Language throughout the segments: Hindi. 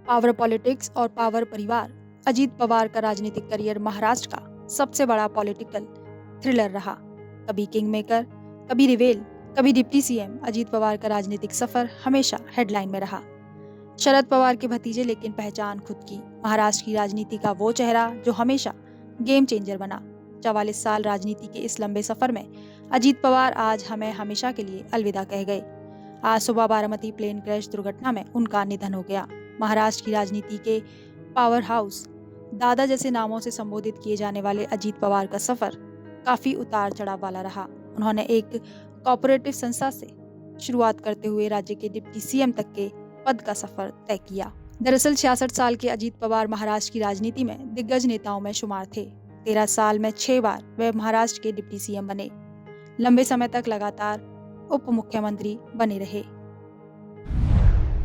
पावर पॉलिटिक्स और पावर परिवार। अजीत पवार का राजनीतिक करियर महाराष्ट्र का सबसे बड़ा पॉलिटिकल थ्रिलर रहा। कभी किंग मेकर, कभी रिवेल, कभी डिप्टी सीएम, अजीत पवार का राजनीतिक सफर हमेशा हेडलाइन में रहा। शरद पवार के भतीजे लेकिन पहचान खुद की। महाराष्ट्र की राजनीति का वो चेहरा जो हमेशा गेम चेंजर बना। 44 साल राजनीति के इस लंबे सफर में अजीत पवार आज हमें हमेशा के लिए अलविदा कह गए। आज सुबह बारामती प्लेन क्रैश दुर्घटना में उनका निधन हो गया। महाराष्ट्र की राजनीति के पावर हाउस दादा जैसे नामों से संबोधित किए जाने वाले अजीत पवार का सफर काफी उतार चढ़ाव वाला रहा। उन्होंने एक कॉर्पोरेटिव संस्था से शुरुआत करते हुए राज्य के डिप्टी सीएम तक के पद का सफर तय किया। दरअसल 66 साल के अजीत पवार महाराष्ट्र की राजनीति में दिग्गज नेताओं में शुमार थे। 13 साल में 6 बार वे महाराष्ट्र के डिप्टी सीएम बने। लंबे समय तक लगातार उप मुख्यमंत्री बने रहे।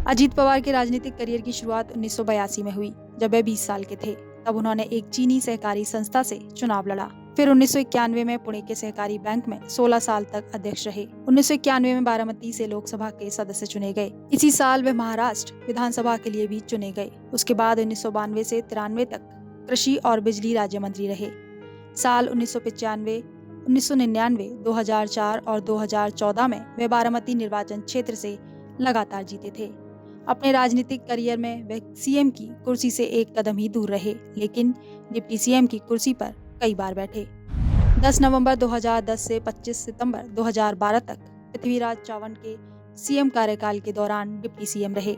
अजीत पवार के राजनीतिक करियर की शुरुआत 1982 में हुई, जब वे 20 साल के थे। तब उन्होंने एक चीनी सहकारी संस्था से चुनाव लड़ा। फिर 1991 में पुणे के सहकारी बैंक में 16 साल तक अध्यक्ष रहे। 1991 में बारामती से लोकसभा के सदस्य चुने गए। इसी साल वे महाराष्ट्र विधानसभा के लिए भी चुने गए। उसके बाद 1992 से 93 तक कृषि और बिजली राज्य मंत्री रहे। साल 1995, 1999, 2004 और 2014 में वे बारामती निर्वाचन क्षेत्र से लगातार जीते थे। अपने राजनीतिक करियर में वे सीएम की कुर्सी से एक कदम ही दूर रहे, लेकिन डिप्टी सीएम की कुर्सी पर कई बार बैठे। 10 नवंबर 2010 से 25 सितंबर 2012 तक पृथ्वीराज चव्हाण के सीएम कार्यकाल के दौरान डिप्टी सीएम रहे।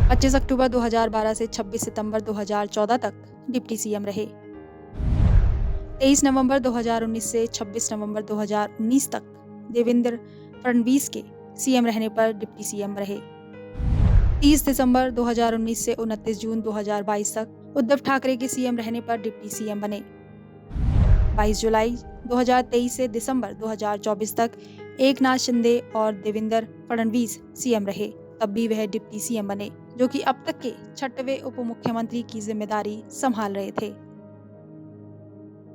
25 अक्टूबर 2012 से 26 सितंबर 2014 तक डिप्टी सीएम रहे। 23 नवंबर 2019 से 26 नवंबर 2019 तक देवेंद्र फडणवीस के सीएम रहने पर डिप्टी सीएम रहे। 30 दिसंबर 2019 से 29 जून 2022 तक उद्धव ठाकरे के सीएम रहने पर डिप्टी सीएम बने। 22 जुलाई 2023 से दिसंबर 2024 तक एकनाथ शिंदे और देवेंद्र फडणवीस सीएम रहे। तब भी वह डिप्टी सीएम बने, जो कि अब तक के 6वें उप मुख्यमंत्री की जिम्मेदारी संभाल रहे थे।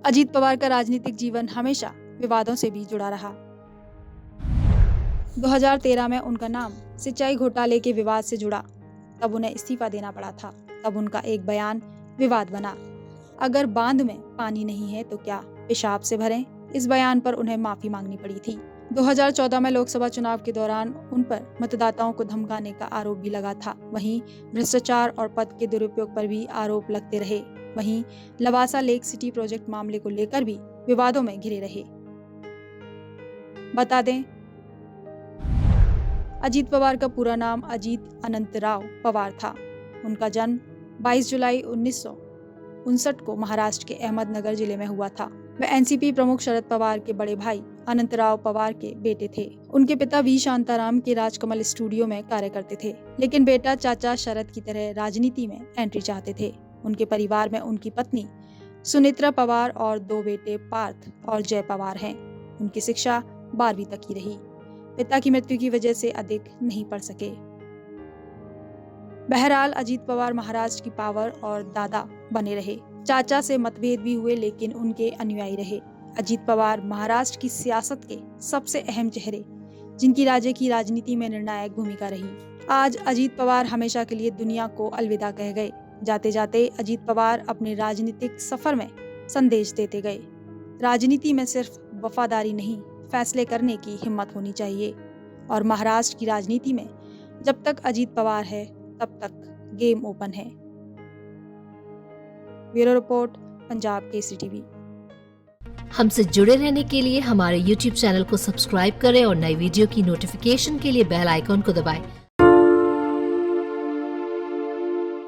अजीत पवार का राजनीतिक जीवन हमेशा विवादों से भी जुड़ा रहा। 2013 में उनका नाम सिंचाई घोटाले के विवाद से जुड़ा। तब उन्हें इस्तीफा देना पड़ा था। तब उनका एक बयान विवाद बना, अगर बांध में पानी नहीं है तो क्या पेशाब से भरें। इस बयान पर उन्हें माफी मांगनी पड़ी थी। 2014 में लोकसभा चुनाव के दौरान उन पर मतदाताओं को धमकाने का आरोप भी लगा था। वहीं भ्रष्टाचार और पद के दुरुपयोग पर भी आरोप लगते रहे। वहीं लवासा लेक सिटी प्रोजेक्ट मामले को लेकर भी विवादों में घिरे रहे। बता दें, अजीत पवार का पूरा नाम अजीत अनंतराव पवार था। उनका जन्म 22 जुलाई 1959 को महाराष्ट्र के अहमदनगर जिले में हुआ था। वे एनसीपी प्रमुख शरद पवार के बड़े भाई अनंतराव पवार के बेटे थे। उनके पिता वी शांताराम के राजकमल स्टूडियो में कार्य करते थे, लेकिन बेटा चाचा शरद की तरह राजनीति में एंट्री चाहते थे। उनके परिवार में उनकी पत्नी सुनित्रा पवार और 2 बेटे पार्थ और जय पवार हैं। उनकी शिक्षा 12वीं तक ही रही। पिता की मृत्यु की वजह से अधिक नहीं पढ़ सके। बहरहाल अजीत पवार महाराष्ट्र की पावर और दादा बने रहे। चाचा से मतभेद भी हुए, लेकिन उनके अनुयायी रहे। अजीत पवार महाराष्ट्र की सियासत के सबसे अहम चेहरे, जिनकी राज्य की राजनीति में निर्णायक भूमिका रही। आज अजीत पवार हमेशा के लिए दुनिया को अलविदा कह गए। जाते जाते अजीत पवार अपने राजनीतिक सफर में संदेश देते गए। राजनीति में सिर्फ वफादारी नहीं, फैसले करने की हिम्मत होनी चाहिए। और महाराष्ट्र की राजनीति में जब तक अजीत पवार है, तब तक गेम ओपन है। Bureau report, Punjab Kesari TV. हमसे जुड़े रहने के लिए हमारे YouTube चैनल को सब्सक्राइब करें और नई वीडियो की नोटिफिकेशन के लिए बेल आइकॉन को दबाएं।